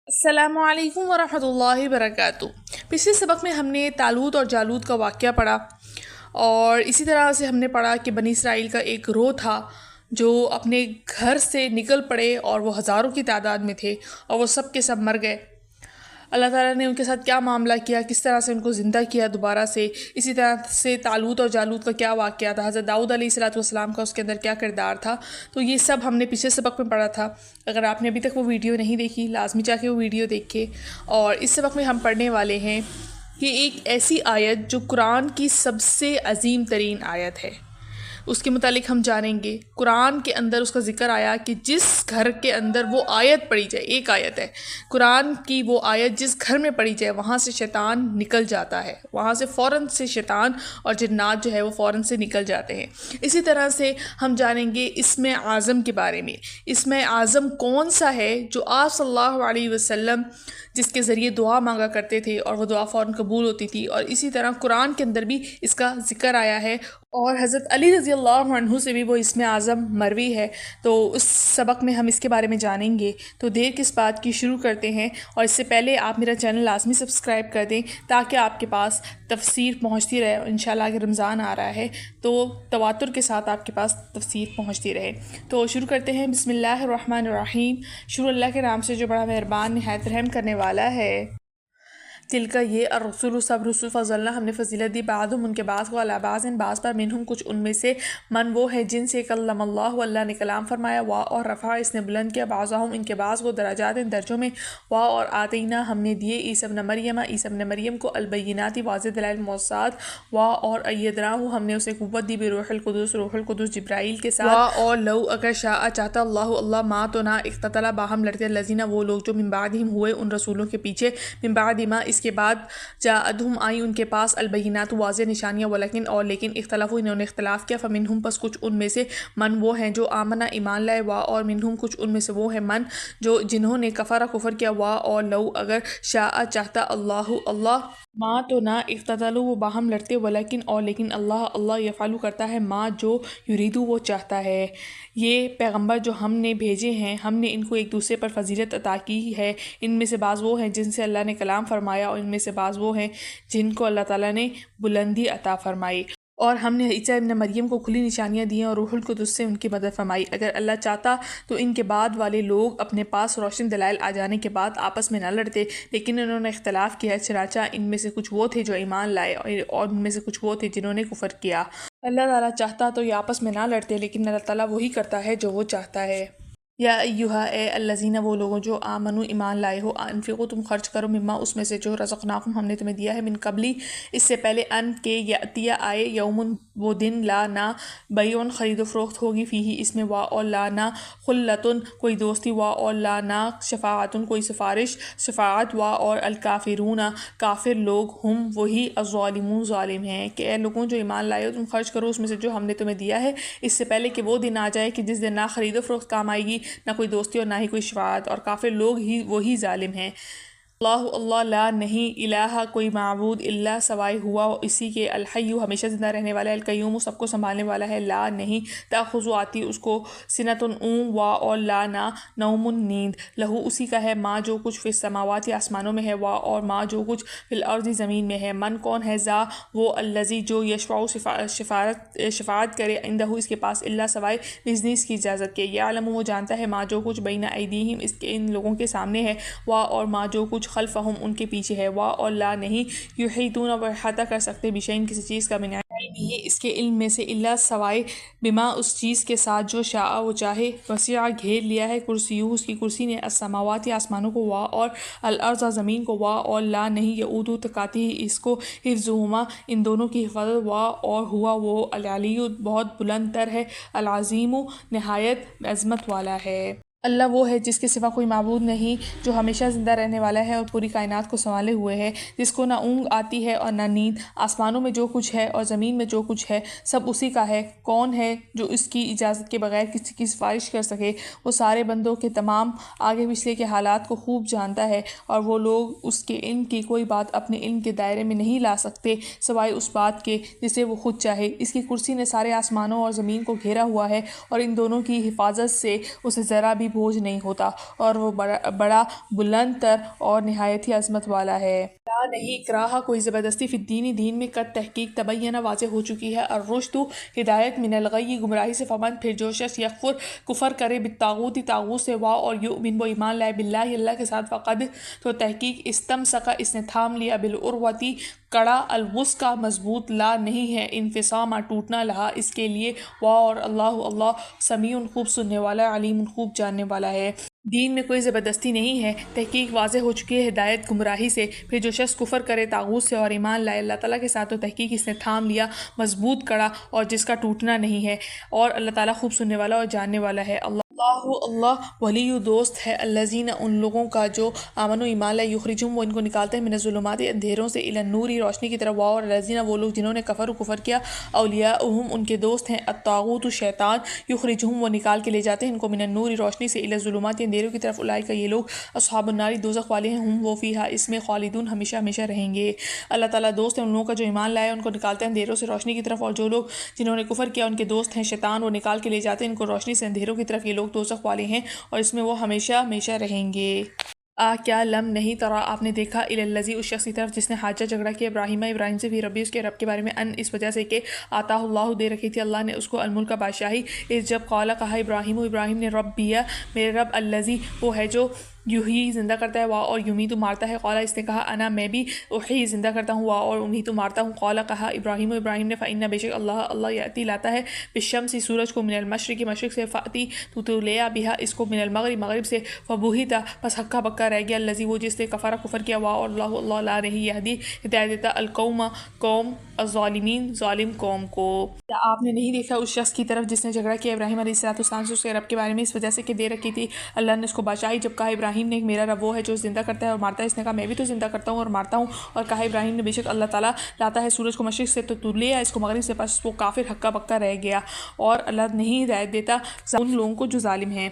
السلام علیکم ورحمۃ اللہ وبرکاتہ۔ پچھلے سبق میں ہم نے طالوت اور جالوت کا واقعہ پڑھا، اور اسی طرح سے ہم نے پڑھا کہ بنی اسرائیل کا ایک گروہ تھا جو اپنے گھر سے نکل پڑے، اور وہ ہزاروں کی تعداد میں تھے، اور وہ سب کے سب مر گئے۔ اللہ تعالیٰ نے ان کے ساتھ کیا معاملہ کیا، کس طرح سے ان کو زندہ کیا دوبارہ سے۔ اسی طرح سے طالوت اور جالوت کا کیا واقعہ تھا، حضرت داؤد علیہ السلام کا اس کے اندر کیا کردار تھا، تو یہ سب ہم نے پچھلے سبق میں پڑھا تھا۔ اگر آپ نے ابھی تک وہ ویڈیو نہیں دیکھی، لازمی جا کے وہ ویڈیو دیکھیں۔ اور اس سبق میں ہم پڑھنے والے ہیں کہ ایک ایسی آیت جو قرآن کی سب سے عظیم ترین آیت ہے، اس کے متعلق ہم جانیں گے۔ قرآن کے اندر اس کا ذکر آیا کہ جس گھر کے اندر وہ آیت پڑھی جائے، ایک آیت ہے قرآن کی، وہ آیت جس گھر میں پڑھی جائے وہاں سے شیطان نکل جاتا ہے، وہاں سے فوراً سے شیطان اور جنات جو ہے وہ فوراً سے نکل جاتے ہیں۔ اسی طرح سے ہم جانیں گے اسم اعظم کے بارے میں۔ اسم اعظم کون سا ہے جو آپ صلی اللہ علیہ وسلم جس کے ذریعے دعا مانگا کرتے تھے اور وہ دعا فوراً قبول ہوتی تھی، اور اسی طرح قرآن کے اندر بھی اس کا ذکر آیا ہے، اور حضرت علی رضی اللہ عنہ سے بھی وہ اسم اعظم مروی ہے۔ تو اس سبق میں ہم اس کے بارے میں جانیں گے۔ تو دیر کس بات کی، شروع کرتے ہیں۔ اور اس سے پہلے آپ میرا چینل لازمی سبسکرائب کر دیں تاکہ آپ کے پاس تفسیر پہنچتی رہے، اور انشاءاللہ اگر رمضان آ رہا ہے تو تواتر کے ساتھ آپ کے پاس تفسیر پہنچتی رہے۔ تو شروع کرتے ہیں۔ بسم اللہ الرحمن الرحیم۔ شروع اللہ کے نام سے جو بڑا مہربان نہایت رحم کرنے والا ہے۔ تلکا یہ الرسول، سب رسول فضلنا ہم نے فضیلت دی، بعضهم ان کے بعض کو علی بعض بعض پر، منہم کچھ ان میں سے، من وہ ہے جن سے کلم اللہ نے کلام فرمایا، وا اور رفع اس نے بلند کیا، بعضهم ان کے بعض کو درجات درجوں میں، وا اور آتینا ہم نے دیے عیسی ابن مریم کو البینات واضح دلائل معجزات، وا اور ایدناہ ہم نے اسے قوت دی بروح القدس جبرائیل کے ساتھ، وا اور لو اگر شاء چاہتا اللہ ما تو نہ اقتتلا باہم لڑتے الذین وہ لوگ جو من بعدہم ہوئے ان رسولوں کے پیچھے، من بعد ما اس کے بعد جاءتہم آئی ان کے پاس البینات واضح نشانیاں، ولیکن اور لیکن اختلافو انہوں نے اختلاف کیا، فمنہم پس کچھ ان میں سے، من وہ ہیں جو آمنہ ایمان لائے، وا اور منہم کچھ ان میں سے وہ ہیں من جو جنہوں نے کفر کیا، وا اور لو اگر شاء چاہتا اللہ ما تو نہ اقتتلوا وہ باہم لڑتے، ولیکن اور لیکن اللہ یفعلو کرتا ہے ما جو یریدو وہ چاہتا ہے۔ یہ پیغمبر جو ہم نے بھیجے ہیں، ہم نے ان کو ایک دوسرے پر فضیلت عطا کی ہے، ان میں سے بعض وہ ہیں جن سے اللہ نے کلام فرمایا، اور ان میں سے بعض وہ ہیں جن کو اللہ تعالیٰ نے بلندی عطا فرمائی، اور ہم نے عیسیٰ ابن مریم کو کھلی نشانیاں دی ہیں اور روح القدس سے ان کی مدد فرمائی۔ اگر اللہ چاہتا تو ان کے بعد والے لوگ اپنے پاس روشن دلائل آ جانے کے بعد آپس میں نہ لڑتے، لیکن انہوں نے اختلاف کیا، چنانچہ ان میں سے کچھ وہ تھے جو ایمان لائے، اور ان میں سے کچھ وہ تھے جنہوں نے کفر کیا۔ اللہ تعالیٰ چاہتا تو یہ آپس میں نہ لڑتے، لیکن اللہ تعالیٰ وہی کرتا ہے جو وہ چاہتا ہے۔ یا ایہا اے الذین وہ لوگوں جو آمنو ایمان لائے ہو، انفقوا تم خرچ کرو، مما اس میں سے جو رزقناکم ہم نے تمہیں دیا ہے، من قبلی اس سے پہلے، ان کے یاتیا آئے، یومن وہ دن، لا نہ بیعن خرید و فروخت ہوگی، فیہ اس میں، وا اور لا نہ خلتن کوئی دوستی، وا اور لا نہ شفاعتن کوئی سفارش، شفاعت، وا اور الکافرون کافر لوگ، ہم وہی الظالمون ظالم ہیں۔ کہ اے لوگوں جو ایمان لائے ہو، تم خرچ کرو اس میں سے جو ہم نے تمہیں دیا ہے، اس سے پہلے کہ وہ دن آ جائے کہ جس دن نہ خرید و فروخت کام آئے گی، نہ کوئی دوستی اور نہ ہی کوئی شفاعت، اور کافر لوگ ہی وہی ظالم ہیں۔ اللہ لا نہیں الہ کوئی معبود الا سوائے ہوا اسی کے، الحی ہمیشہ زندہ رہنے والا ہے، القیوم سب کو سنبھالنے والا ہے، لا نہیں تاخذ آتی اس کو سنتن اون، وا اور لا نہ نوم نیند، لہو اسی کا ہے ما جو کچھ فی السماوات آسمانوں میں ہے، وا اور ما جو کچھ فی الارض زمین میں ہے، من کون ہے ذا وہ الذی جو یشفع شفاعت کرے، عندہ اس کے پاس، الا سوائے باذنہ اس کی اجازت کے، یعلم وہ جانتا ہے ما جو کچھ بین ایدیہم اس کے ان لوگوں کے سامنے ہے، وا اور ما جو کچھ خلفہم ان کے پیچھے ہے، وا اور لا نہیں یحیطون وہ احاطہ کر سکتے بشیء کسی چیز کا، من علمہ اس کے علم میں سے، الا سوائے بما اس چیز کے ساتھ جو شاء وہ چاہے، وسع گھیر لیا ہے، کرسیہ اس کی کرسی نے، السماوات آسمانوں کو، وا اور الارض زمین کو، وا اور لا نہیں یعودو تکاتی اس کو حفظہما ان دونوں کی حفاظت، وا اور ہوا وہ العلی بہت بلند تر ہے، العظیم نہایت عظمت والا ہے۔ اللہ وہ ہے جس کے سوا کوئی معبود نہیں، جو ہمیشہ زندہ رہنے والا ہے اور پوری کائنات کو سنبھالے ہوئے ہے، جس کو نہ اونگ آتی ہے اور نہ نیند، آسمانوں میں جو کچھ ہے اور زمین میں جو کچھ ہے سب اسی کا ہے، کون ہے جو اس کی اجازت کے بغیر کسی کی سفارش کر سکے، وہ سارے بندوں کے تمام آگے پچھلے کے حالات کو خوب جانتا ہے، اور وہ لوگ اس کے علم کی کوئی بات اپنے علم کے دائرے میں نہیں لا سکتے سوائے اس بات کے جسے وہ خود چاہے، اس کی کرسی نے سارے آسمانوں اور زمین کو گھیرا ہوا ہے، اور ان دونوں کی حفاظت سے اسے ذرا بھی بوجھ نہیں ہوتا اور وہ بڑا بلند تر اور نہایت ہی عظمت والا ہے۔ لا نہیں اکراہ کوئی زبردستی فی الدین دین میں قد تحقیق تبین واضح ہو چکی ہے، الرشد ہدایت من الغی گمراہی سے، فمن پھر جو شخص یکفر کفر کرے بالطاغوت طاغوت سے، اور یؤمن وہ ایمان لائے باللہ اللہ کے ساتھ، فقد تو تحقیق استمسک اس نے تھام لیا بالعروۃ کڑا الوثقی مضبوط، لا نہیں ہے انفصام ٹوٹنا لہا اس کے لیے، اور اللہ سمیع خوب سننے والا، علیم خوب جاننے والا ہے۔ دین میں کوئی زبردستی نہیں ہے، تحقیق واضح ہو چکی ہے ہدایت گمراہی سے، پھر جو شخص کفر کرے طاغوت سے اور ایمان لائے اللہ تعالیٰ کے ساتھ، تو تحقیق اس نے تھام لیا مضبوط کڑا اور جس کا ٹوٹنا نہیں ہے، اور اللہ تعالیٰ خوب سننے والا اور جاننے والا ہے۔ اللہ ولی دوست ہے، الذین ان لوگوں کا جو آمن و ایمان لائے، یخرجہم وہ ان کو نکالتے ہیں من الظلمات اندھیروں سے، الی النور روشنی کی طرف، اور الذین وہ لوگ جنہوں نے کفر کیا، اولیاءہم ان کے دوست ہیں، الطاغوت شیطان، یخرجہم وہ نکال کے لے جاتے ہیں ان کو من النور روشنی سے، الی الظلمات اندھیروں کی طرف، اولئک یہ لوگ اصحاب النار دوزخ والے ہیں، ہم وہ فیہا اس میں خالدون ہمیشہ ہمیشہ رہیں گے۔ اللہ تعالیٰ دوست ہے ان لوگوں کا جو ایمان لائے، ان کو نکالتے ہیں اندھیروں سے روشنی کی طرف، اور جو لوگ جنہوں نے کفر کیا ان کے دوست ہیں شیطان، وہ نکال کے لے جاتے ہیں ان کو روشنی سے اندھیروں کی طرف، یہ لوگ دوزخ والے ہیں اور اس میں وہ ہمیشہ ہمیشہ رہیں گے۔ کیا لم نہیں ترا آپ نے دیکھا الی الذی اس شخص کی طرف جس نے حاجہ جھگڑا کیا ابراہیم سے فی ربی اس کے رب کے بارے میں، ان اس وجہ سے کہ آتاہ اللہ دے رکھی تھی اللہ نے اس کو الملک بادشاہی، اس جب قال کہا ابراہیم نے ربی میرے رب الذی وہ ہے جو یحیی زندہ کرتا ہے اور یمیت مارتا ہے، قال اس نے کہا انا میں بھی احیی زندہ کرتا ہوں اور امیت مارتا ہوں، قال کہا ابراہیم نے فإن بے شک اللہ یأتی لاتا ہے بالشمس سورج کو من المشرق مشرق سے، فأتی تو لے بہا اس کو من المغرب مغرب سے، فبہت پس ہکا بکا رہ گیا الذی وہ جس نے کفر کیا، اور اللہ لا نہیں یہدی ہدایت دیتا القوم قوم الظالمین ظالم قوم کو۔ کیا آپ نے نہیں دیکھا اس شخص کی طرف جس نے جھگڑا کیا ابراہیم علیہ السلام سے اس کے رب کے بارے میں، اس وجہ سے کہ دے رکھی تھی اللہ نے اس کو بادشاہی، جب کہا ابراہیم نے میرا رب وہ ہے جو زندہ کرتا ہے اور مارتا ہے، اس نے کہا میں بھی تو زندہ کرتا ہوں اور مارتا ہوں، اور کہا ابراہیم نے بے شک اللہ تعالیٰ لاتا ہے سورج کو مشرق سے تو لے اس کو مغرب سے، پس وہ کافر ہکا بکا رہ گیا، اور اللہ نہیں ہدایت دیتا ان لوگوں کو جو ظالم ہیں۔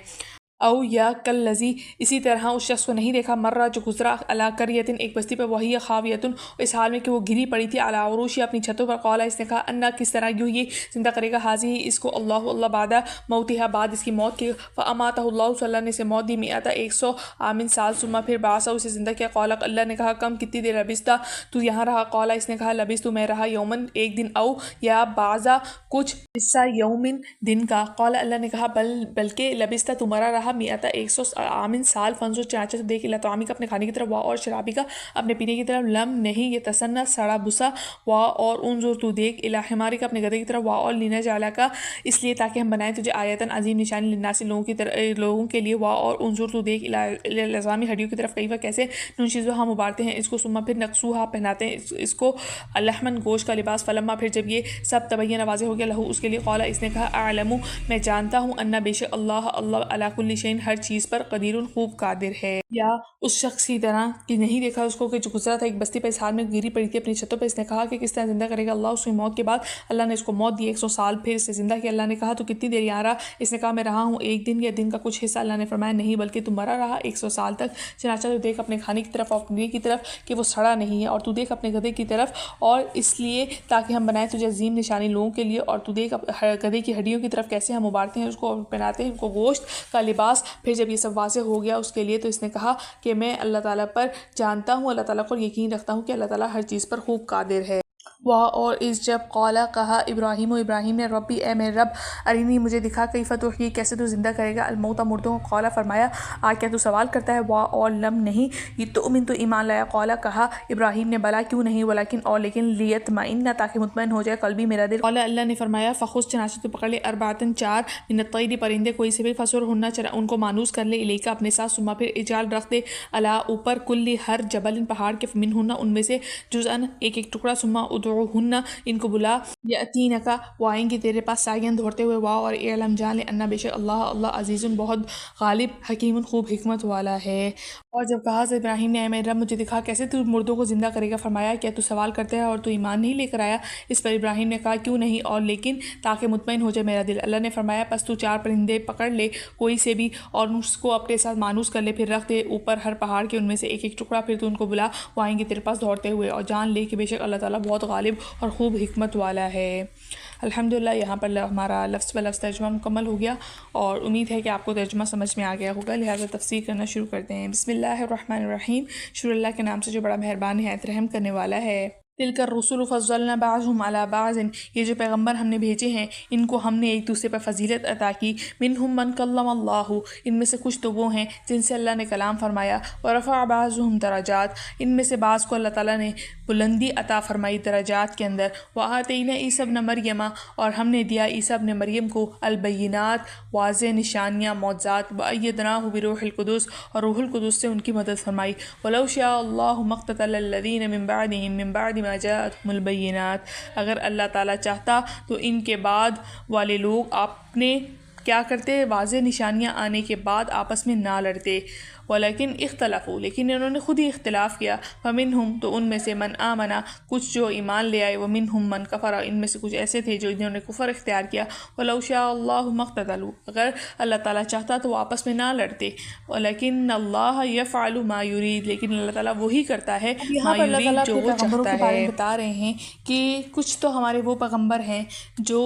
او یا کالذی اسی طرح اس شخص کو نہیں دیکھا مرہ جو گزرا علی قریۃ ایک بستی پر، وہی خاویۃ اس حال میں کہ وہ گری پڑی تھی، علی عروشی اپنی چھتوں پر، قال اس نے کہا انا کس طرح یوں یہ زندہ کرے گا حاضی اس کو اللہ بعد موتھا بعد اس کی موت کے، فاماتہ اللہ صلی اللہ نے اسے موت دی، میتا 100 عامن سال، ثم پھر بعثہ اسے زندہ کیا، قال اللہ نے کہا کم کتنی دیر لبثت تو یہاں رہا، قال اس نے کہا لبثت میں رہا یومن ایک دن، او یا بعضا کچھ حصہ یومن دن کا، قال اللہ نے کہا بلکہ لبثت تمہارا رہا میتا 100 عامن سال، فانظر چنانچہ دیکھ الی طعامی کا اپنے کھانے کی طرف، اور شرابی کا اپنے پینے کی طرف، لم نہیں یہ تسنہ سڑا بسا، اور انظر تو دیکھ الی حماری کا اپنے گدھے کی طرف، اور لنجعلک کا اس لیے تاکہ ہم بنائیں تجھے آیتن عظیم نشانی للناس لوگوں کے لیے، اور انظر تو دیکھ الی العظام ہڈیوں کی طرف، کیف کیسے ننشزها ہم ابارتے ہیں اس کو، ثم پھر نقصوها پہناتے ہیں اس کو، لحمن گوشت کا لباس، فلما پھر جب یہ سب تبین واضح ہو گیا لہو اس کے لیے، قال اس نے کہا اعلم میں جانتا ہوں ان بے شک اللہ علی کل شیء ہر چیز پر قدیر خوب قادر ہے۔ یا اس شخص کی طرح کہ نہیں دیکھا اس کو کہ جو گزرا تھا ایک بستی پہ، اس حال میں گری پڑی تھی اپنی چھتوں پہ، اس نے کہا کہ کس طرح زندہ کرے گا اللہ اس کی موت کے بعد، اللہ نے اس کو موت دی 100 سال، پھر اسے زندہ کیا، اللہ نے کہا تو کتنی دیر یہاں رہا، اس نے کہا میں رہا ہوں ایک دن یا دن کا کچھ حصہ، اللہ نے فرمایا نہیں بلکہ تمہارا رہا 100 سال تک، چنانچہ تو دیکھ اپنے کھانے کی طرف اور پینے کی طرف کہ وہ سڑا نہیں ہے، اور تو دیکھ اپنے گدھے کی طرف، اور اس لیے تاکہ ہم بنائیں تجھے عظیم نشانی لوگوں کے لیے، اور تو دیکھ گدھے کی ہڈیوں کی طرف کیسے ہم ابارتے ہیں اس کو اور پہناتے ہیں ان کو گوشت کا لباس، پھر جب یہ سب واضح ہو گیا اس کے لیے تو اس نے کہا کہ میں اللہ تعالیٰ پر جانتا ہوں، اللہ تعالیٰ پر یقین رکھتا ہوں کہ اللہ تعالیٰ ہر چیز پر خوب قادر ہے۔ اور اس جب قالا کہا ابراہیم نے ربی اے میرے رب ارینی مجھے دکھا کیف تحیی کیسے تو زندہ کرے گا الموتى مردوں کو، قالا فرمایا کیا تو سوال کرتا ہے، اور لم نہیں یہ تؤمن تو ایمان لایا، قالا کہا ابراہیم نے بلا کیوں نہیں، ولیکن اور لیکن لیطمئن تاکہ مطمئن ہو جائے قلبی میرا دل، قالا اللہ نے فرمایا فخذ چنانچہ تو پکڑ لے اربعۃ 4 من الطیر پرندے کوئی سے بھی، فسرہن ان کو مانوس کر لے الیک اپنے ساتھ، ثم پھر اجعل رکھ دے علی اوپر کل ہر جبل پہاڑ کے، منہن ان میں سے جزءاً ایک ایک ٹکڑا، ثم ادعوہن ان کو بلا یاتینک وہ آئیں گے تیرے پاس ساگن دوڑتے ہوئے، اور اعلم جان لے ان بے شک اللہ عزیز بہت غالب حکیم خوب حکمت والا ہے۔ اور جب کہا ابراہیم نے اے میرے رب مجھے دکھا کیسے تو مردوں کو زندہ کرے گا، فرمایا کیا تو سوال کرتا ہے اور تو ایمان نہیں لے کر آیا، اس پر ابراہیم نے کہا کیوں نہیں، اور لیکن تاکہ مطمئن ہو جائے میرا دل، اللہ نے فرمایا پس تو 4 پرندے پکڑ لے کوئی سے بھی اور اس کو اپنے ساتھ مانوس کر لے، پھر رکھ دے اوپر ہر پہاڑ کے ان میں سے ایک ایک ٹکڑا، پھر تو ان کو بلا وہ آئیں گے تیرے پاس دوڑتے ہوئے، اور جان لے کہ بے شک اللہ تعالیٰ بہت غالب غالب اور خوب حکمت والا ہے۔ الحمدللہ یہاں پر ہمارا لفظ بہ لفظ ترجمہ مکمل ہو گیا، اور امید ہے کہ آپ کو ترجمہ سمجھ میں آ گیا ہوگا، لہٰذا تفسیر کرنا شروع کرتے ہیں۔ بسم اللہ الرحمن الرحیم، شروع اللہ کے نام سے جو بڑا مہربان ہے، رحم کرنے والا ہے۔ تلک الرسل فضلنا بعضهم علی بعض، یہ جو پیغمبر ہم نے بھیجے ہیں ان کو ہم نے ایک دوسرے پر فضیلت عطا کی۔ منہم من کلم اللہ، ان میں سے کچھ تو وہ ہیں جن سے اللہ نے کلام فرمایا، ورفع بعضهم درجات، ان میں سے بعض کو اللہ تعالیٰ نے بلندی عطا فرمائی درجات کے اندر۔ وآتینا عیسی ابن مریم، اور ہم نے دیا عیسیٰ ابن مریم کو البینات، واضح نشانیاں، معجزات، وأیدناہ بروح القدس، اور روح القدس سے ان کی مدد فرمائی۔ ولو شاء اللہ ما اقتتل الذین من بعدهم من بعد ما جاءتهم البینات، اگر اللہ تعالیٰ چاہتا تو ان کے بعد والے لوگ اپنے کیا کرتے، واضح نشانیاں آنے کے بعد آپس میں نہ لڑتے۔ ولیکن اختلفوا، لیکن انہوں نے خود ہی اختلاف کیا۔ فمنہم، تو ان میں سے من آمنا، کچھ جو ایمان لے آئے، ومنہم من کفر، ان میں سے کچھ ایسے تھے جو انہوں نے کفر اختیار کیا۔ ولو شاء اللہ ما اقتتلوا، اگر اللہ تعالیٰ چاہتا تو وہ آپس میں نہ لڑتے۔ ولیکن اللہ یفعل ما یرید، لیکن اللہ تعالیٰ وہی کرتا ہے ما یرید، جو وہ چاہتا ہے۔ بارے میں بتا رہے ہیں کہ کچھ تو ہمارے وہ پیغمبر ہیں جو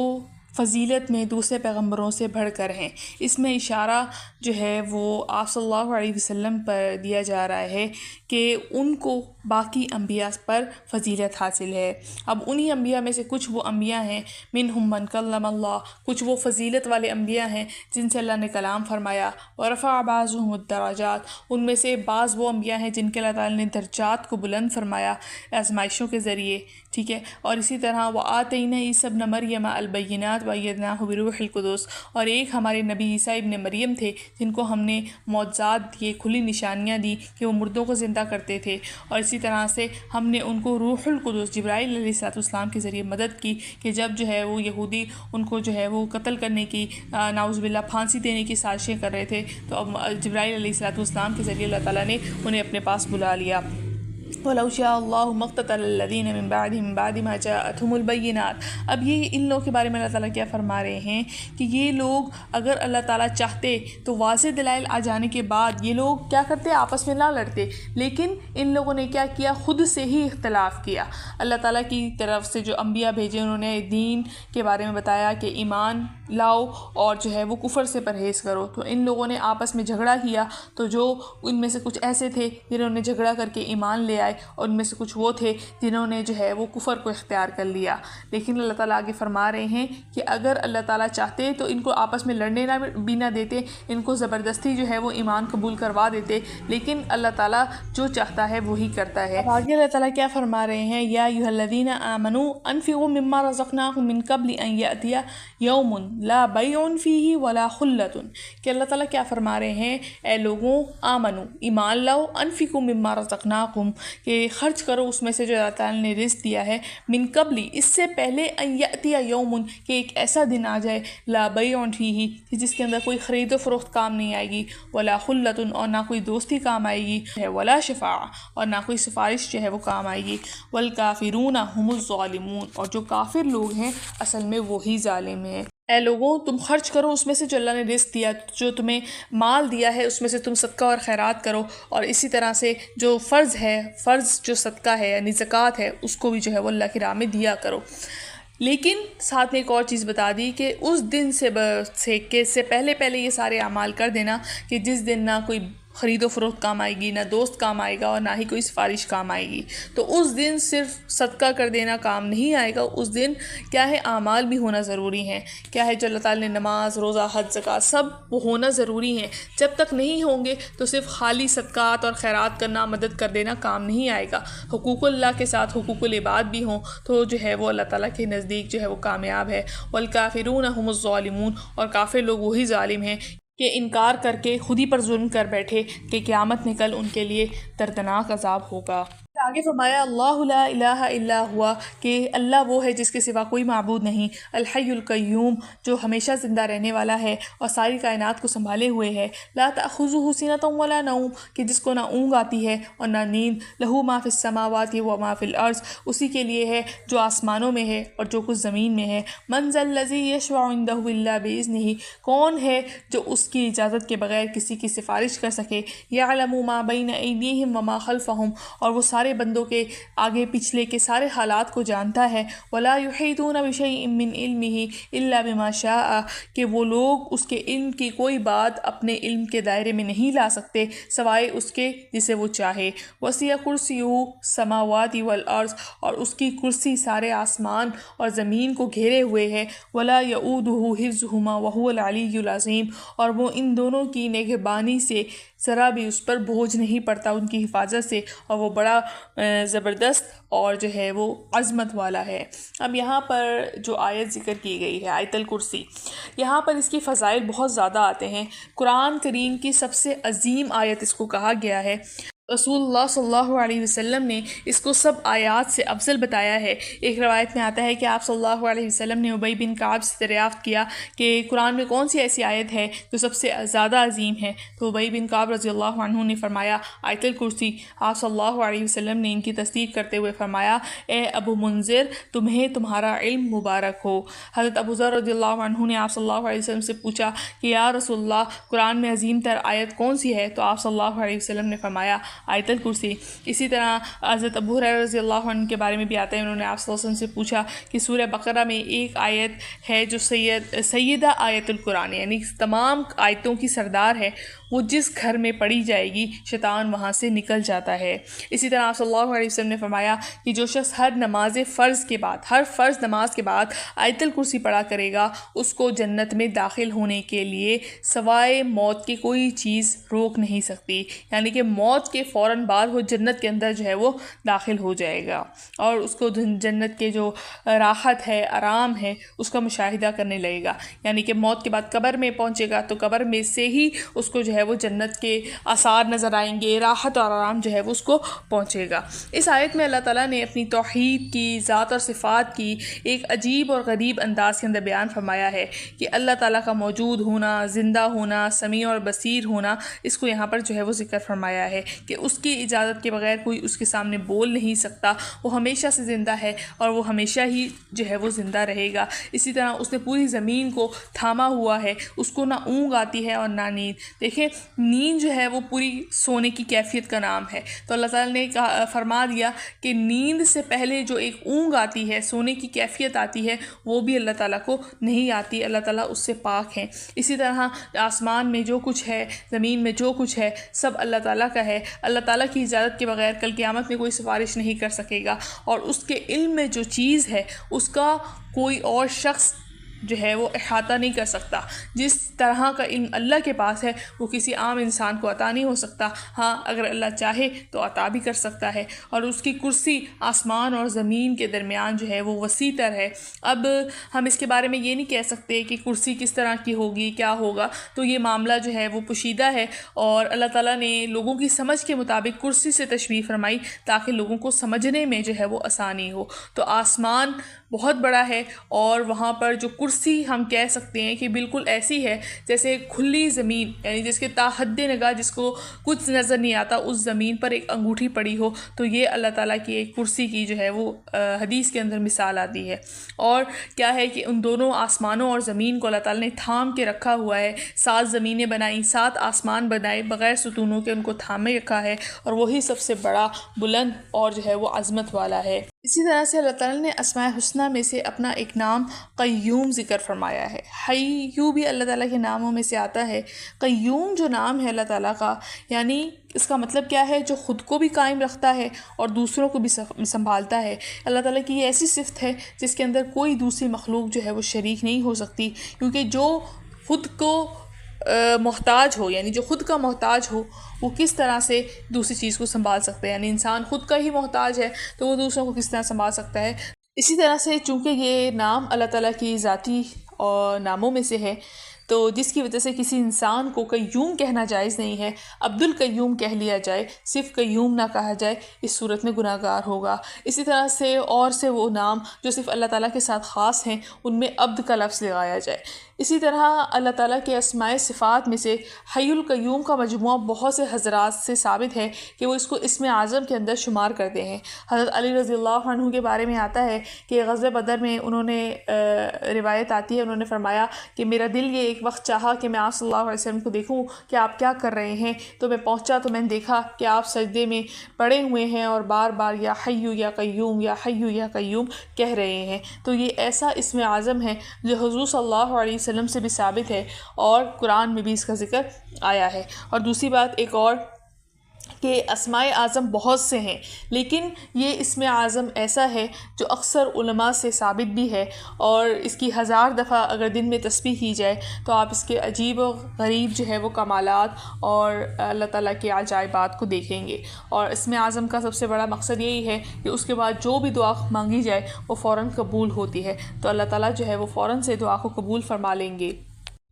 فضیلت میں دوسرے پیغمبروں سے بڑھ کر ہیں۔ اس میں اشارہ جو ہے وہ آپ صلی اللہ علیہ وسلم پر دیا جا رہا ہے کہ ان کو باقی انبیاء پر فضیلت حاصل ہے۔ اب انہی انبیاء میں سے کچھ وہ انبیاء ہیں، منہم من کلم اللہ، کچھ وہ فضیلت والے انبیاء ہیں جن سے اللہ نے کلام فرمایا۔ ورفع بعضهم الدرجات، ان میں سے بعض وہ انبیاء ہیں جن کے اللہ تعالیٰ نے درجات کو بلند فرمایا آزمائشوں کے ذریعے، ٹھیک ہے۔ اور اسی طرح وآتینا عیسی ابن مریم البینات وأیدناہ بروح القدس، اور ایک ہمارے نبی عیسیٰ ابن مریم تھے جن کو ہم نے معجزات دیے، کھلی نشانیاں دی کہ وہ مردوں کو زندہ کرتے تھے، اور اسی طرح سے ہم نے ان کو روح القدس جبرائیل علیہ السلام کے ذریعے مدد کی کہ جب جو ہے وہ یہودی ان کو جو ہے وہ قتل کرنے کی، نعوذ باللہ پھانسی دینے کی سازشیں کر رہے تھے، تو اب جبرائیل علیہ السلام کے ذریعے اللہ تعالیٰ نے انہیں اپنے پاس بلا لیا۔ وَلَوْ شَاءَ اللَّهُ مَا اقْتَتَلَ الَّذِينَ مِن بَعْدِهِم مِّن بَعْدِ مَا جَاءَتْهُمُ الْبَيِّنَاتُ، اب یہ ان لوگوں کے بارے میں اللہ تعالیٰ کیا فرما رہے ہیں کہ یہ لوگ اگر اللہ تعالیٰ چاہتے تو واضح دلائل آ جانے کے بعد یہ لوگ کیا کرتے، آپس میں نہ لڑتے، لیکن ان لوگوں نے کیا کیا، خود سے ہی اختلاف کیا۔ اللہ تعالیٰ کی طرف سے جو انبیاء بھیجے انہوں نے دین کے بارے میں بتایا کہ ایمان لاؤ اور جو ہے وہ کفر سے پرہیز کرو، تو ان لوگوں نے آپس میں جھگڑا کیا، تو جو ان میں سے کچھ ایسے تھے جنہوں نے جھگڑا کر کے ایمان لے آئے، اور ان میں سے کچھ وہ تھے جنہوں نے جو ہے وہ کفر کو اختیار کر لیا۔ لیکن اللہ تعالیٰ آگے فرما رہے ہیں کہ اگر اللہ تعالیٰ چاہتے تو ان کو آپس میں لڑنے بھی نہ دیتے، ان کو زبردستی جو ہے وہ ایمان قبول کروا دیتے، لیکن اللہ تعالیٰ جو چاہتا ہے وہی کرتا ہے۔ اب آگے اللہ تعالیٰ کیا فرما رہے ہیں، یا ایھا الذین آمنوا انفقوا مما رزقناکم من قبل ان یأتی یوم لا بیع فیہ ولا خلۃ، کہ اللہ تعالیٰ کیا فرما رہے ہیں، اے لوگوں آمنو، ایمان لاؤ، انفقوا مما رزقناکم، کہ خرچ کرو اس میں سے جو اللہ تعالیٰ نے رزق دیا ہے، من قبل، اس سے پہلے، ان یأتی یوم، کہ ایک ایسا دن آ جائے، لا بیع فیہ، کہ جس کے اندر کوئی خرید و فروخت کام نہیں آئے گی، ولا خلۃ، اور نہ کوئی دوستی کام آئے گی، ولا شفاعہ، اور نہ کوئی سفارش جو ہے وہ کام آئے گی، والکافرون هم الظالمون، اور جو کافر لوگ ہیں اصل میں وہی ظالم ہیں۔ اے لوگوں تم خرچ کرو اس میں سے جو اللہ نے رزق دیا، جو تمہیں مال دیا ہے اس میں سے تم صدقہ اور خیرات کرو، اور اسی طرح سے جو فرض ہے، فرض جو صدقہ ہے یعنی زکوٰۃ ہے، اس کو بھی جو ہے وہ اللہ کی راہ میں دیا کرو۔ لیکن ساتھ میں ایک اور چیز بتا دی کہ اس دن سے پہلے یہ سارے اعمال کر دینا کہ جس دن نہ کوئی خرید و فروخت کام آئے گی، نہ دوست کام آئے گا، اور نہ ہی کوئی سفارش کام آئے گی۔ تو اس دن صرف صدقہ کر دینا کام نہیں آئے گا، اس دن کیا ہے، اعمال بھی ہونا ضروری ہیں، کیا ہے جو اللہ تعالیٰ نے نماز، روزہ، حج، زکوٰۃ سب وہ ہونا ضروری ہیں۔ جب تک نہیں ہوں گے تو صرف خالی صدقات اور خیرات کرنا، مدد کر دینا کام نہیں آئے گا۔ حقوق اللہ کے ساتھ حقوق العباد بھی ہوں تو جو ہے وہ اللہ تعالیٰ کے نزدیک جو ہے وہ کامیاب ہے۔ والکافرون هم الظالمون، اور کافر لوگ وہی ظالم ہیں کہ انکار کر کے خود ہی پر ظلم کر بیٹھے کہ قیامت میں کل ان کے لیے دردناک عذاب ہوگا۔ آگے فرمایا اللہ لا الہ الا ہوا، کہ اللہ وہ ہے جس کے سوا کوئی معبود نہیں، الحی القیوم، جو ہمیشہ زندہ رہنے والا ہے اور ساری کائنات کو سنبھالے ہوئے ہے، لا تأخذہ سنۃ ولا نوم، کہ جس کو نہ اونگ آتی ہے اور نہ نیند، لہ ما فی السماوات و ما فی الارض، اسی کے لیے ہے جو آسمانوں میں ہے اور جو کچھ زمین میں ہے، من ذا الذی یشفع عندہ الا باذنہ، کون ہے جو اس کی اجازت کے بغیر کسی کی سفارش کر سکے، یعلم ما بین ایدیہم وما خلفہم، اور وہ سارے سارے بندوں کے آگے پچھلے کے سارے حالات کو جانتا ہے۔ وَلَا يُحِيطُونَ بِشَيْءٍ مِّنْ عِلْمِهِ إِلَّا بِمَا شَاءَ، کہ وہ لوگ اس کے علم کی کوئی بات اپنے علم کے دائرے میں نہیں لا سکتے سوائے اس کے جسے وہ چاہے۔ وَسِعَ كُرْسِيُّهُ السَّمَاوَاتِ وَالْأَرْضَ، اور اس کی کرسی سارے آسمان اور زمین کو گھیرے ہوئے ہے۔ وَلَا يَؤُودُهُ حِفْظُهُمَا وَهُوَ الْعَلِيُّ الْعَظِيمُ، اور وہ ان دونوں کی نگہبانی سے ذرا بھی اس پر بوجھ نہیں پڑتا ان کی حفاظت سے، اور وہ بڑا زبردست اور جو ہے وہ عظمت والا ہے۔ اب یہاں پر جو آیت ذکر کی گئی ہے آیت الکرسی، یہاں پر اس کی فضائل بہت زیادہ آتے ہیں۔ قرآن کریم کی سب سے عظیم آیت اس کو کہا گیا ہے۔ رسول اللہ صلی اللہ علیہ وسلم نے اس کو سب آیات سے افضل بتایا ہے۔ ایک روایت میں آتا ہے کہ آپ صلی اللہ علیہ وسلم نے ابی بن کعب سے دریافت کیا کہ قرآن میں کون سی ایسی آیت ہے جو سب سے زیادہ عظیم ہے، تو ابی بن کعب رضی اللہ عنہ نے فرمایا آیت الکرسی۔ آپ صلی اللہ علیہ وسلم نے ان کی تصدیق کرتے ہوئے فرمایا اے ابو منذر، تمہیں تمہارا علم مبارک ہو۔ حضرت ابو ذر رضی اللہ عنہ نے آپ صلی اللہ علیہ وسلم سے پوچھا کہ یا رسول اللہ، قرآن میں عظیم تر آیت کون سی ہے؟ تو آپ صلی اللہ علیہ وسلم نے فرمایا آیت الکرسی۔ اسی طرح حضرت ابو ہریرہ رضی اللہ عنہ کے بارے میں بھی آتا ہے، انہوں نے آپ صلی اللہ علیہ وسلم سے پوچھا کہ سورہ بقرہ میں ایک آیت ہے جو سیدہ آیت القرآن، یعنی تمام آیتوں کی سردار ہے، وہ جس گھر میں پڑھی جائے گی شیطان وہاں سے نکل جاتا ہے۔ اسی طرح آپ صلی اللہ علیہ وسلم نے فرمایا کہ جو شخص ہر نماز فرض کے بعد، ہر فرض نماز کے بعد آیت الکرسی پڑھا کرے گا، اس کو جنت میں داخل ہونے کے لیے سوائے موت کی کوئی چیز روک نہیں سکتی، یعنی کہ موت کے فوراً بعد وہ جنت کے اندر جو ہے وہ داخل ہو جائے گا، اور اس کو جنت کے جو راحت ہے، آرام ہے، اس کا مشاہدہ کرنے لگے گا۔ یعنی کہ موت کے بعد قبر میں پہنچے گا تو قبر میں سے ہی اس کو جو ہے وہ جنت کے آثار نظر آئیں گے، راحت اور آرام جو ہے وہ اس کو پہنچے گا۔ اس آیت میں اللہ تعالیٰ نے اپنی توحید کی، ذات اور صفات کی ایک عجیب اور غریب انداز کے اندر بیان فرمایا ہے کہ اللہ تعالیٰ کا موجود ہونا، زندہ ہونا، سمیع اور بصیر ہونا، اس کو یہاں پر جو ہے وہ ذکر فرمایا ہے کہ اس کی اجازت کے بغیر کوئی اس کے سامنے بول نہیں سکتا، وہ ہمیشہ سے زندہ ہے اور وہ ہمیشہ ہی جو ہے وہ زندہ رہے گا۔ اسی طرح اس نے پوری زمین کو تھاما ہوا ہے، اس کو نہ اونگ آتی ہے اور نہ نیند۔ دیکھیں نیند جو ہے وہ پوری سونے کی کیفیت کا نام ہے، تو اللہ تعالیٰ نے فرما دیا کہ نیند سے پہلے جو ایک اونگ آتی ہے، سونے کی کیفیت آتی ہے، وہ بھی اللہ تعالیٰ کو نہیں آتی، اللہ تعالیٰ اس سے پاک ہیں۔ اسی طرح آسمان میں جو کچھ ہے، زمین میں جو کچھ ہے، سب اللہ تعالیٰ کا ہے۔ اللہ تعالیٰ کی اجازت کے بغیر کل قیامت میں کوئی سفارش نہیں کر سکے گا، اور اس کے علم میں جو چیز ہے اس کا کوئی اور شخص جو ہے وہ احاطہ نہیں کر سکتا۔ جس طرح کا علم اللہ کے پاس ہے وہ کسی عام انسان کو عطا نہیں ہو سکتا، ہاں اگر اللہ چاہے تو عطا بھی کر سکتا ہے۔ اور اس کی کرسی آسمان اور زمین کے درمیان جو ہے وہ وسیع تر ہے۔ اب ہم اس کے بارے میں یہ نہیں کہہ سکتے کہ کرسی کس طرح کی ہوگی، کیا ہوگا، تو یہ معاملہ جو ہے وہ پوشیدہ ہے، اور اللہ تعالیٰ نے لوگوں کی سمجھ کے مطابق کرسی سے تشبیہ فرمائی تاکہ لوگوں کو سمجھنے میں جو ہے وہ آسانی ہو۔ تو آسمان بہت بڑا ہے، اور وہاں پر جو کرسی ہم کہہ سکتے ہیں کہ بالکل ایسی ہے جیسے کھلی زمین، یعنی جس کے تا حد نگاہ جس کو کچھ نظر نہیں آتا اس زمین پر ایک انگوٹھی پڑی ہو، تو یہ اللہ تعالیٰ کی ایک کرسی کی جو ہے وہ حدیث کے اندر مثال آتی ہے۔ اور کیا ہے کہ ان دونوں آسمانوں اور زمین کو اللہ تعالیٰ نے تھام کے رکھا ہوا ہے، 7 زمینیں بنائیں، 7 آسمان بنائے بغیر ستونوں کے، ان کو تھامے رکھا ہے، اور وہی سب سے بڑا، بلند اور جو ہے وہ عظمت والا ہے۔ اسی طرح سے اللہ تعالیٰ نے اسماء الحسنہ میں سے اپنا ایک نام قیوم ذکر فرمایا ہے۔ حیّو بھی اللہ تعالیٰ کے ناموں میں سے آتا ہے۔ قیوم جو نام ہے اللہ تعالیٰ کا، یعنی اس کا مطلب کیا ہے؟ جو خود کو بھی قائم رکھتا ہے اور دوسروں کو بھی سنبھالتا ہے۔ اللہ تعالیٰ کی یہ ایسی صفت ہے جس کے اندر کوئی دوسری مخلوق جو ہے وہ شریک نہیں ہو سکتی، کیونکہ جو خود کو محتاج ہو، یعنی جو خود کا محتاج ہو، وہ کس طرح سے دوسری چیز کو سنبھال سکتا ہے؟ یعنی انسان خود کا ہی محتاج ہے تو وہ دوسروں کو کس طرح سنبھال سکتا ہے؟ اسی طرح سے چونکہ یہ نام اللہ تعالیٰ کی ذاتی ناموں میں سے ہے، تو جس کی وجہ سے کسی انسان کو قیوم کہنا جائز نہیں ہے۔ عبد القیوم کہہ لیا جائے، صرف قیوم نہ کہا جائے، اس صورت میں گناہ گار ہوگا۔ اسی طرح سے اور سے وہ نام جو صرف اللہ تعالیٰ کے ساتھ خاص ہیں، ان میں عبد کا لفظ لگایا جائے۔ اسی طرح اللہ تعالیٰ کے اسماء صفات میں سے حی القیوم کا مجموعہ بہت سے حضرات سے ثابت ہے کہ وہ اس کو اسم اعظم کے اندر شمار کرتے ہیں۔ حضرت علی رضی اللہ عنہ کے بارے میں آتا ہے کہ غزوہ بدر میں انہوں نے روایت آتی ہے، انہوں نے فرمایا کہ میرا دل یہ ایک وقت چاہا کہ میں آپ صلی اللہ علیہ وسلم کو دیکھوں کہ آپ کیا کر رہے ہیں، تو میں پہنچا تو میں نے دیکھا کہ آپ سجدے میں پڑے ہوئے ہیں اور بار بار یا حیو یا قیوم یا حیو یا قیوم کہہ رہے ہیں۔ تو یہ ایسا اسم اعظم ہے جو حضور صلی اللہ علیہ وسلم سے بھی ثابت ہے اور قرآن میں بھی اس کا ذکر آیا ہے۔ اور دوسری بات ایک اور کہ اسماء اعظم بہت سے ہیں، لیکن یہ اسم اعظم ایسا ہے جو اکثر علماء سے ثابت بھی ہے، اور اس کی 1000 دفعہ اگر دن میں تسبیح کی جائے تو آپ اس کے عجیب و غریب جو ہے وہ کمالات اور اللہ تعالیٰ کے عجائبات کو دیکھیں گے۔ اور اسم اعظم کا سب سے بڑا مقصد یہی ہے کہ اس کے بعد جو بھی دعا مانگی جائے وہ فوراً قبول ہوتی ہے، تو اللہ تعالیٰ جو ہے وہ فوراً سے دعا کو قبول فرما لیں گے۔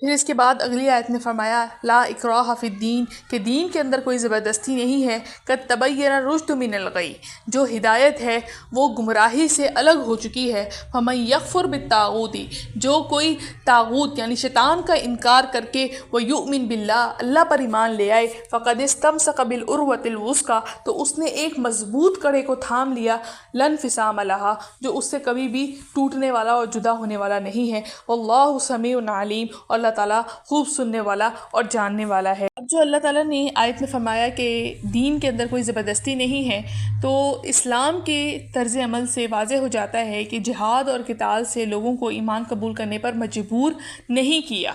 پھر اس کے بعد اگلی آیت میں فرمایا لا اکراہ فی الدین، کہ دین کے اندر کوئی زبردستی نہیں ہے، قد تبین الرشد من الغی، جو ہدایت ہے وہ گمراہی سے الگ ہو چکی ہے، فمن یکفر بالطاغوت، جو کوئی طاغوت یعنی شیطان کا انکار کر کے وہ یؤمن باللہ، اللہ پر ایمان لے آئے، فقد استمسک بالعروۃ الوثقی، تو اس نے ایک مضبوط کڑے کو تھام لیا، لا انفصام لہا، جو اس سے کبھی بھی ٹوٹنے والا اور جدا ہونے والا نہیں ہے، واللہ سمیع علیم، اور اللہ تعالیٰ خوب سننے والا اور جاننے والا ہے۔ اب جو اللہ تعالیٰ نے آیت میں فرمایا کہ دین کے اندر کوئی زبردستی نہیں ہے، تو اسلام کے طرز عمل سے واضح ہو جاتا ہے کہ جہاد اور قتال سے لوگوں کو ایمان قبول کرنے پر مجبور نہیں کیا۔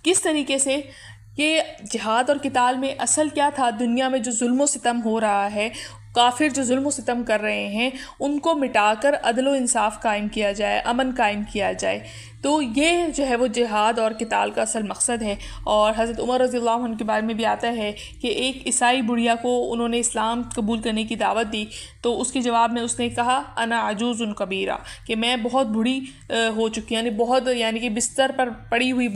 کس طریقے سے؟ کہ جہاد اور قتال میں اصل کیا تھا؟ دنیا میں جو ظلم و ستم ہو رہا ہے، کافر جو ظلم و ستم کر رہے ہیں ان کو مٹا کر عدل و انصاف قائم کیا جائے، امن قائم کیا جائے، تو یہ جو ہے وہ جہاد اور قتال کا اصل مقصد ہے۔ اور حضرت عمر رضی اللہ عنہ کے بارے میں بھی آتا ہے کہ ایک عیسائی بڑھیا کو انہوں نے اسلام قبول کرنے کی دعوت دی، تو اس کے جواب میں اس نے کہا انا عجوز کبیرہ، کہ میں بہت بوڑھی ہو چکی، یعنی کہ بستر پر پڑی ہوئی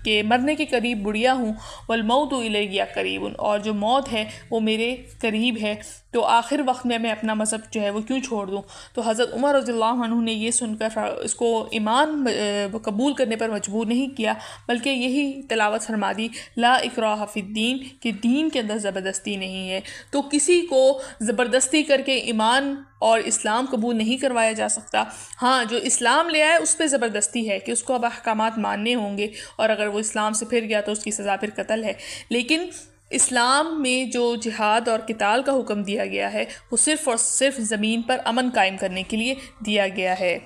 کہ مرنے کے قریب بڑھیا ہوں، والموت الی قریب، اور جو موت ہے وہ میرے قریب ہے، تو آخر وقت میں اپنا مذہب جو ہے وہ کیوں چھوڑ دوں؟ تو حضرت عمر رضی اللہ عنہ نے یہ سن کر اس کو ایمان قبول کرنے پر مجبور نہیں کیا، بلکہ یہی تلاوت فرما دی لا اکراہ فی الدین، کہ دین کے اندر زبردستی نہیں ہے۔ تو کسی کو زبردستی کر کے ایمان اور اسلام قبول نہیں کروایا جا سکتا۔ ہاں، جو اسلام لے آئے اس پہ زبردستی ہے کہ اس کو اب احکامات ماننے ہوں گے، اور اگر وہ اسلام سے پھر گیا تو اس کی سزا پھر قتل ہے، لیکن اسلام میں جو جہاد اور قتال کا حکم دیا گیا ہے وہ صرف اور صرف زمین پر امن قائم کرنے کے لیے دیا گیا ہے۔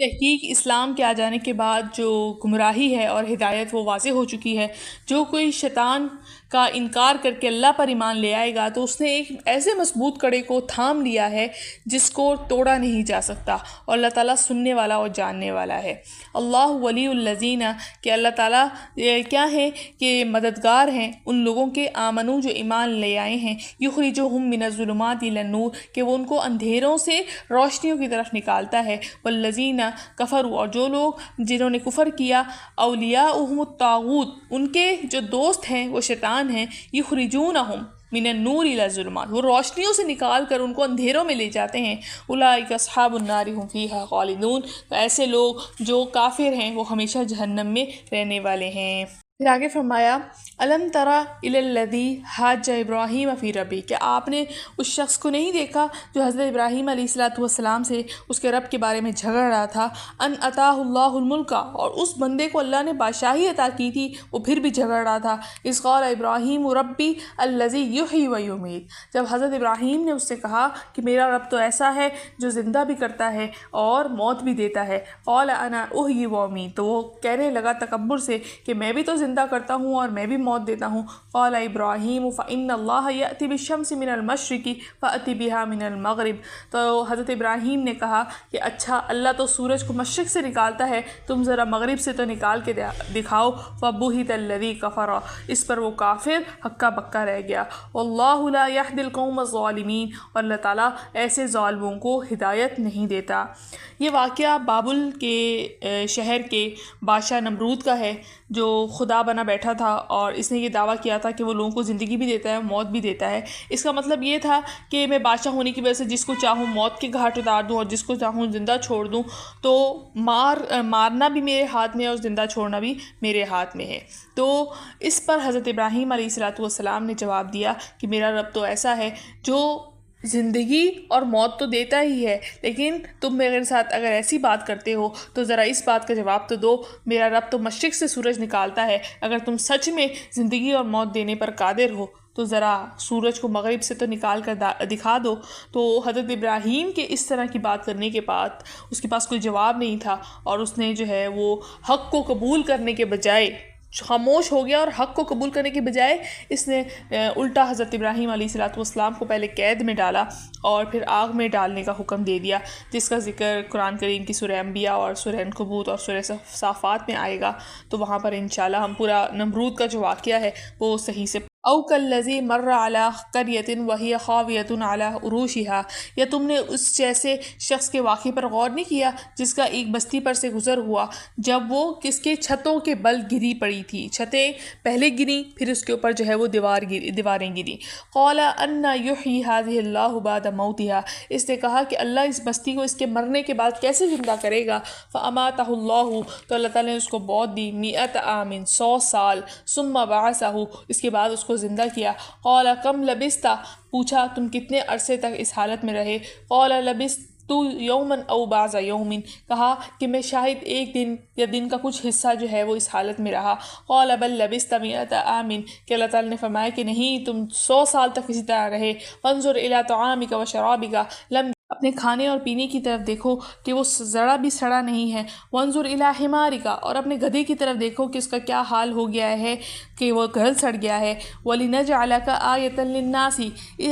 تحقیق اسلام کے آ جانے کے بعد جو گمراہی ہے اور ہدایت وہ واضح ہو چکی ہے۔ جو کوئی شیطان کا انکار کر کے اللہ پر ایمان لے آئے گا تو اس نے ایک ایسے مضبوط کڑے کو تھام لیا ہے جس کو توڑا نہیں جا سکتا، اور اللہ تعالیٰ سننے والا اور جاننے والا ہے۔ اللہ ولی الذین، کہ اللہ تعالیٰ کیا ہے کہ مددگار ہیں ان لوگوں کے آمنو جو ایمان لے آئے ہیں، یخرجہم من الظلمات الی النور، کہ وہ ان کو اندھیروں سے روشنیوں کی طرف نکالتا ہے، والذین کفروا، اور جو لوگ جنہوں نے کفر کیا، اولیاؤہم الطاغوت، ان کے جو دوست ہیں وہ شیطان ہیں، یخرجونہم من النور الی الظلمات، وہ روشنیوں سے نکال کر ان کو اندھیروں میں لے جاتے ہیں، اولئک اصحاب النار هم فیہا خالدون، تو ایسے لوگ جو کافر ہیں وہ ہمیشہ جہنم میں رہنے والے ہیں۔ پھر آگے فرمایا الم تری الی الذی حاج ابراہیم فی ربہ، کہ آپ نے اس شخص کو نہیں دیکھا جو حضرت ابراہیم علیہ السلام سے اس کے رب کے بارے میں جھگڑ رہا تھا، ان اتاہ اللہ الملک، اور اس بندے کو اللہ نے بادشاہی عطا کی تھی وہ پھر بھی جھگڑ رہا تھا، اذ قال ابراہیم ربی الذی یحیی و یمیت، جب حضرت ابراہیم نے اس سے کہا کہ میرا رب تو ایسا ہے جو زندہ بھی کرتا ہے اور موت بھی دیتا ہے، قال انا احیی و امیت، تو وہ کہنے لگا تکبر سے کہ میں بھی تو زندہ کرتا ہوں اور میں بھی موت دیتا ہوں، قال ابراہیم فإن اللہ یأتی بالشمس من المشرق فأتی بها من المغرب، تو حضرت ابراہیم نے کہا کہ اچھا اللہ تو سورج کو مشرق سے نکالتا ہے، تم ذرا مغرب سے تو نکال کے دکھاؤ، فبہت الذی کفر، اس پر وہ کافر ہکا بکا رہ گیا، واللہ لا یہدی القوم الظالمین، اور اللہ تعالیٰ ایسے ظالموں کو ہدایت نہیں دیتا۔ یہ واقعہ بابل کے شہر کے بادشاہ نمرود کا ہے، جو خدا خدا بنا بیٹھا تھا اور اس نے یہ دعویٰ کیا تھا کہ وہ لوگوں کو زندگی بھی دیتا ہے موت بھی دیتا ہے۔ اس کا مطلب یہ تھا کہ میں بادشاہ ہونے کی وجہ سے جس کو چاہوں موت کے گھاٹ اتار دوں اور جس کو چاہوں زندہ چھوڑ دوں، تو مارنا بھی میرے ہاتھ میں ہے اور زندہ چھوڑنا بھی میرے ہاتھ میں ہے۔ تو اس پر حضرت ابراہیم علیہ السلام نے جواب دیا کہ میرا رب تو ایسا ہے جو زندگی اور موت تو دیتا ہی ہے، لیکن تم میرے ساتھ اگر ایسی بات کرتے ہو تو ذرا اس بات کا جواب تو دو، میرا رب تو مشرق سے سورج نکالتا ہے، اگر تم سچ میں زندگی اور موت دینے پر قادر ہو تو ذرا سورج کو مغرب سے تو نکال کر دکھا دو۔ تو حضرت ابراہیم کے اس طرح کی بات کرنے کے بعد اس کے پاس کوئی جواب نہیں تھا، اور اس نے جو ہے وہ حق کو قبول کرنے کے بجائے خاموش ہو گیا، اور حق کو قبول کرنے کے بجائے اس نے الٹا حضرت ابراہیم علیہ السلام کو پہلے قید میں ڈالا اور پھر آگ میں ڈالنے کا حکم دے دیا، جس کا ذکر قرآن کریم کی سورہ انبیاء اور سورہ عنکبوت اور سورہ صافات میں آئے گا، تو وہاں پر انشاءاللہ ہم پورا نمرود کا جو واقعہ ہے وہ صحیح سے او کالذی مر علی قریۃ وہی خاویۃ علی عروشها، یا تم نے اس جیسے شخص کے واقعے پر غور نہیں کیا جس کا ایک بستی پر سے گزر ہوا جب وہ کس کے چھتوں کے بل گری پڑی تھی، چھتیں پہلے گری پھر اس کے اوپر جو ہے وہ دیواریں گری۔ قال انا یحیی هذه اللہ بعد موتها، اس نے کہا کہ اللہ اس بستی کو اس کے مرنے کے بعد کیسے زندہ کرے گا۔ فاماتہ اللہ، تو اللہ تعالیٰ نے اس کو موت دی، 100 عام 100 سال، ثم بعثہ، اس کے بعد اس کو زندہ کیا۔ قال کم لبثت، پوچھا تم کتنے عرصے تک اس حالت میں رہے۔ قال لبثت یوما او بعض یوم، کہا کہ میں شاید ایک دن یا دن کا کچھ حصہ جو ہے وہ اس حالت میں رہا۔ قال بل لبثت 100 عام، کہ اللہ تعالیٰ نے فرمایا کہ نہیں تم 100 سال تک اسی طرح رہے۔ فانظر الی طعامک وشرابک، لم، اپنے کھانے اور پینے کی طرف دیکھو کہ وہ ذرا بھی سڑا نہیں ہے۔ وانظر الی حمارک، اور اپنے گدھے کی طرف دیکھو کہ اس کا کیا حال ہو گیا ہے کہ وہ گل سڑ گیا ہے۔ ولنجعلک آیۃ للناس،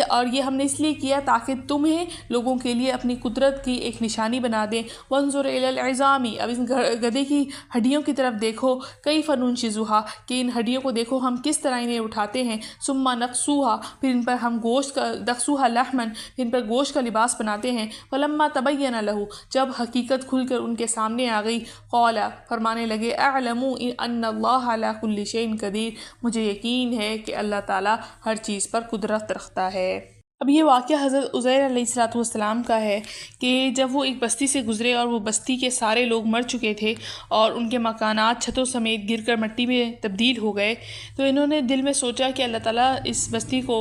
اور یہ ہم نے اس لیے کیا تاکہ تمہیں لوگوں کے لیے اپنی قدرت کی ایک نشانی بنا دیں۔ وانظر الی العظام، اب اس گدھے کی ہڈیوں کی طرف دیکھو، کیف ننشزها، کہ ان ہڈیوں کو دیکھو ہم کس طرح انہیں اٹھاتے ہیں۔ ثم نقصوها، پھر ان پر ہم گوشت کا نقصوها لحما، ان پر گوشت کا لباس بناتے ہیں۔ فلما تبین له، جب حقیقت کھل کر ان کے سامنے آ گئی، قال، فرمانے لگے، اعلم ان اللہ علی کل شیء قدیر، مجھے یقین ہے کہ اللہ تعالیٰ ہر چیز پر قدرت رکھتا ہے۔ اب یہ واقعہ حضرت عزیر علیہ السلام کا ہے کہ جب وہ ایک بستی سے گزرے اور وہ بستی کے سارے لوگ مر چکے تھے اور ان کے مکانات چھتوں سمیت گر کر مٹی میں تبدیل ہو گئے، تو انہوں نے دل میں سوچا کہ اللہ تعالیٰ اس بستی کو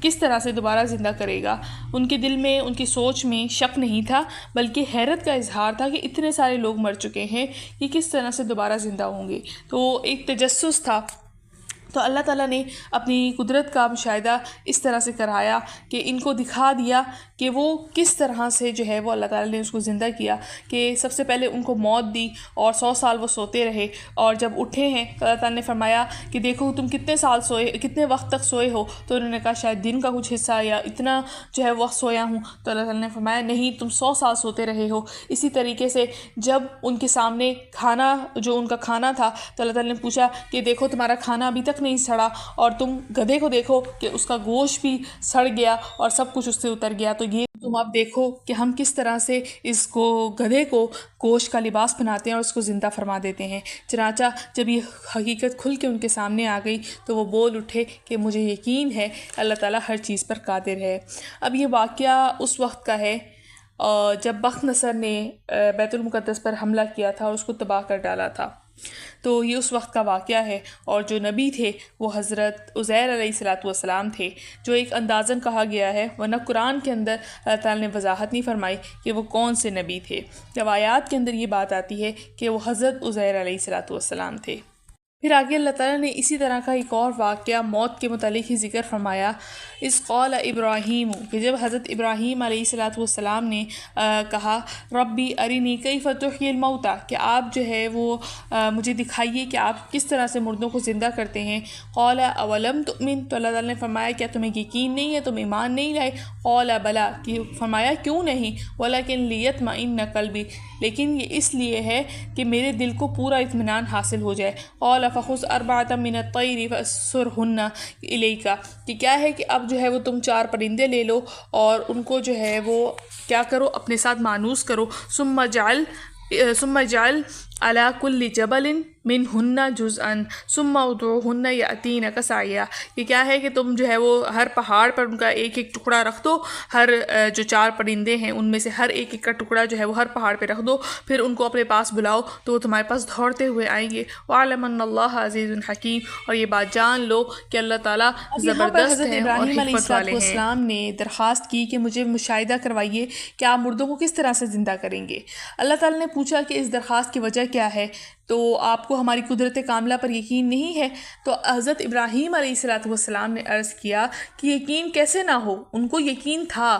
کس طرح سے دوبارہ زندہ کرے گا۔ ان کے دل میں، ان کی سوچ میں شک نہیں تھا بلکہ حیرت کا اظہار تھا کہ اتنے سارے لوگ مر چکے ہیں، یہ کس طرح سے دوبارہ زندہ ہوں گے۔ تو ایک تجسس تھا۔ تو اللہ تعالیٰ نے اپنی قدرت کا مشاہدہ اس طرح سے کرایا کہ ان کو دکھا دیا کہ وہ کس طرح سے جو ہے وہ اللہ تعالیٰ نے اس کو زندہ کیا، کہ سب سے پہلے ان کو موت دی اور 100 سال وہ سوتے رہے، اور جب اٹھے ہیں تو اللہ تعالیٰ نے فرمایا کہ دیکھو تم کتنے وقت تک سوئے ہو، تو انہوں نے کہا شاید دن کا کچھ حصہ یا اتنا جو ہے وقت سویا ہوں، تو اللہ تعالیٰ نے فرمایا نہیں تم 100 سال سوتے رہے ہو۔ اسی طریقے سے جب ان کے سامنے کھانا، جو ان کا کھانا تھا، تو اللہ تعالیٰ نے پوچھا کہ دیکھو تمہارا کھانا ابھی تک نہیں سڑا، اور تم گدھے کو دیکھو کہ اس کا گوشت بھی سڑ گیا اور سب کچھ اس سے اتر گیا، تو یہ تم اب دیکھو کہ ہم کس طرح سے اس کو گدھے کو گوشت کا لباس بناتے ہیں اور اس کو زندہ فرما دیتے ہیں۔ چنانچہ جب یہ حقیقت کھل کے ان کے سامنے آ گئی تو وہ بول اٹھے کہ مجھے یقین ہے اللہ تعالیٰ ہر چیز پر قادر ہے۔ اب یہ واقعہ اس وقت کا ہے جب بخت نصر نے بیت المقدس پر حملہ کیا تھا اور اس کو تباہ کر ڈالا تھا، تو یہ اس وقت کا واقعہ ہے، اور جو نبی تھے وہ حضرت عزیر علیہ السلام تھے، جو ایک اندازاً کہا گیا ہے، ورنہ قرآن کے اندر اللہ تعالیٰ نے وضاحت نہیں فرمائی کہ وہ کون سے نبی تھے۔ روایات کے اندر یہ بات آتی ہے کہ وہ حضرت عزیر علیہ السلام تھے۔ پھر آگے اللہ تعالیٰ نے اسی طرح کا ایک اور واقعہ موت کے متعلق ہی ذکر فرمایا، اس قال ابراہیم، کہ جب حضرت ابراہیم علیہ السلام نے کہا ربی ارینی کیف تحیی الموتیٰ، کہ آپ جو ہے وہ مجھے دکھائیے کہ آپ کس طرح سے مردوں کو زندہ کرتے ہیں۔ قال اولم تؤمن، تو اللہ تعالیٰ نے فرمایا کیا تمہیں یقین نہیں ہے، تم ایمان نہیں لائے؟ قال بلا، کہ فرمایا کیوں نہیں، ولکن لیطمئن قلبی، لیکن یہ اس لیے ہے کہ میرے دل کو پورا اطمینان حاصل ہو جائے۔ قال فخذ اربعۃ من الطیر فاسرهن الیک، کہ کیا ہے کہ اب جو ہے وہ تم 4 پرندے لے لو اور ان کو جو ہے وہ کیا کرو، اپنے ساتھ مانوس کرو۔ ثم اجعل علی کل جبل منہن جزءا ثم ادعوہن یأتینک سعیا، یہ کیا ہے کہ تم جو ہے وہ ہر پہاڑ پر ان کا ایک ایک ٹکڑا رکھ دو، ہر جو 4 پرندے ہیں ان میں سے ہر ایک ایک کا ٹکڑا جو ہے وہ ہر پہاڑ پہ رکھ دو، پھر ان کو اپنے پاس بلاؤ تو وہ تمہارے پاس دوڑتے ہوئے آئیں گے۔ وَاعْلَمْ أَنَّ اللَّهَ عَزِيزٌ حَكِيمٌ، اور یہ بات جان لو کہ اللہ تعالیٰ زبردست ہیں اور حکمت والے ہیں۔ السلام نے درخواست کی کہ مجھے مشاہدہ کروائیے کہ آپ مردوں کو کس طرح سے زندہ کریں گے۔ اللہ تعالیٰ نے پوچھا کہ اس درخواست کی وجہ کیا ہے، تو آپ کو ہماری قدرت کاملہ پر یقین نہیں ہے؟ تو حضرت ابراہیم علیہ السلام نے عرض کیا کہ یقین کیسے نہ ہو، ان کو یقین تھا،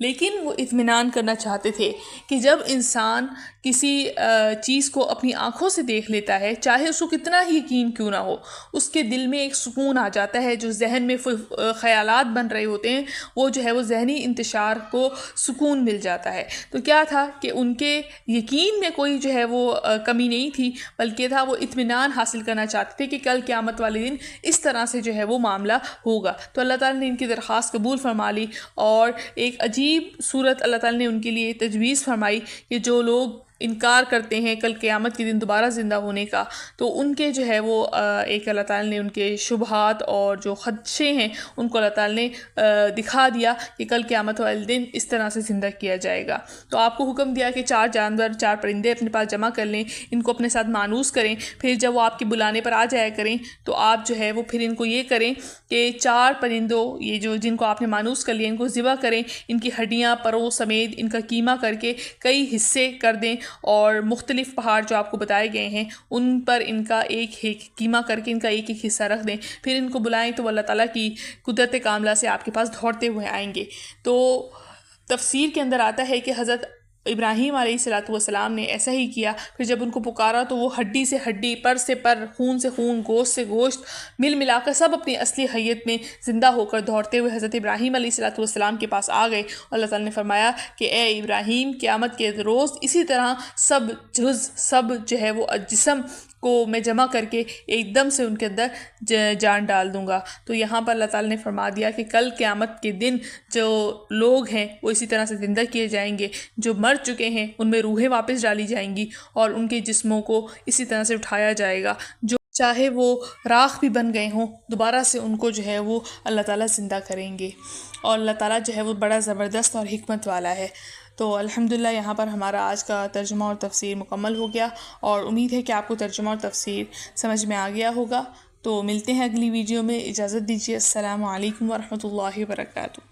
لیکن وہ اطمینان کرنا چاہتے تھے کہ جب انسان کسی چیز کو اپنی آنکھوں سے دیکھ لیتا ہے، چاہے اس کو کتنا ہی یقین کیوں نہ ہو، اس کے دل میں ایک سکون آ جاتا ہے، جو ذہن میں خیالات بن رہے ہوتے ہیں وہ جو ہے وہ ذہنی انتشار کو سکون مل جاتا ہے۔ تو کیا تھا کہ ان کے یقین میں کوئی جو ہے وہ کمی نہیں تھی، بلکہ تھا وہ اطمینان حاصل کرنا چاہتے تھے کہ کل قیامت والے دن اس طرح سے جو ہے وہ معاملہ ہوگا۔ تو اللہ تعالیٰ نے ان کی درخواست قبول فرما لی، اور ایک عجیب صورت اللہ تعالیٰ نے ان کے لیے تجویز فرمائی کہ جو لوگ انکار کرتے ہیں کل قیامت کے دن دوبارہ زندہ ہونے کا، تو ان کے جو ہے وہ ایک اللہ تعالیٰ نے ان کے شبہات اور جو خدشے ہیں ان کو اللہ تعالیٰ نے دکھا دیا کہ کل قیامت والے دن اس طرح سے زندہ کیا جائے گا۔ تو آپ کو حکم دیا کہ 4 جانور 4 پرندے اپنے پاس جمع کر لیں، ان کو اپنے ساتھ مانوس کریں، پھر جب وہ آپ کے بلانے پر آ جایا کریں تو آپ جو ہے وہ پھر ان کو یہ کریں کہ 4 پرندوں یہ جو جن کو آپ نے مانوس کر لیا ان کو ذبح کریں، ان کی ہڈیاں پروں سمیت ان کا قیمہ کر کے کئی حصے کر دیں، اور مختلف پہاڑ جو آپ کو بتائے گئے ہیں ان پر ان کا ایک قیمہ کر کے ان کا ایک ایک حصہ رکھ دیں، پھر ان کو بلائیں تو اللہ تعالیٰ کی قدرت کاملہ سے آپ کے پاس دوڑتے ہوئے آئیں گے۔ تو تفسیر کے اندر آتا ہے کہ حضرت ابراہیم علیہ السلام نے ایسا ہی کیا، پھر جب ان کو پکارا تو وہ ہڈی سے ہڈی، پر سے پر، خون سے خون، گوشت سے گوشت مل ملا کر سب اپنی اصلی حیت میں زندہ ہو کر دوڑتے ہوئے حضرت ابراہیم علیہ السلام کے پاس آ گئے۔ اللہ تعالیٰ نے فرمایا کہ اے ابراہیم، قیامت کے روز اسی طرح سب جو ہے وہ جسم کو میں جمع کر کے ایک دم سے ان کے اندر جان ڈال دوں گا۔ تو یہاں پر اللہ تعالیٰ نے فرما دیا کہ کل قیامت کے دن جو لوگ ہیں وہ اسی طرح سے زندہ کیے جائیں گے، جو مر چکے ہیں ان میں روحیں واپس ڈالی جائیں گی اور ان کے جسموں کو اسی طرح سے اٹھایا جائے گا، جو چاہے وہ راکھ بھی بن گئے ہوں دوبارہ سے ان کو جو ہے وہ اللہ تعالیٰ زندہ کریں گے، اور اللہ تعالیٰ جو ہے وہ بڑا زبردست اور حکمت والا ہے۔ تو الحمدللہ یہاں پر ہمارا آج کا ترجمہ اور تفسیر مکمل ہو گیا، اور امید ہے کہ آپ کو ترجمہ اور تفسیر سمجھ میں آ گیا ہوگا۔ تو ملتے ہیں اگلی ویڈیو میں، اجازت دیجیے، السلام علیکم ورحمۃ اللہ وبرکاتہ۔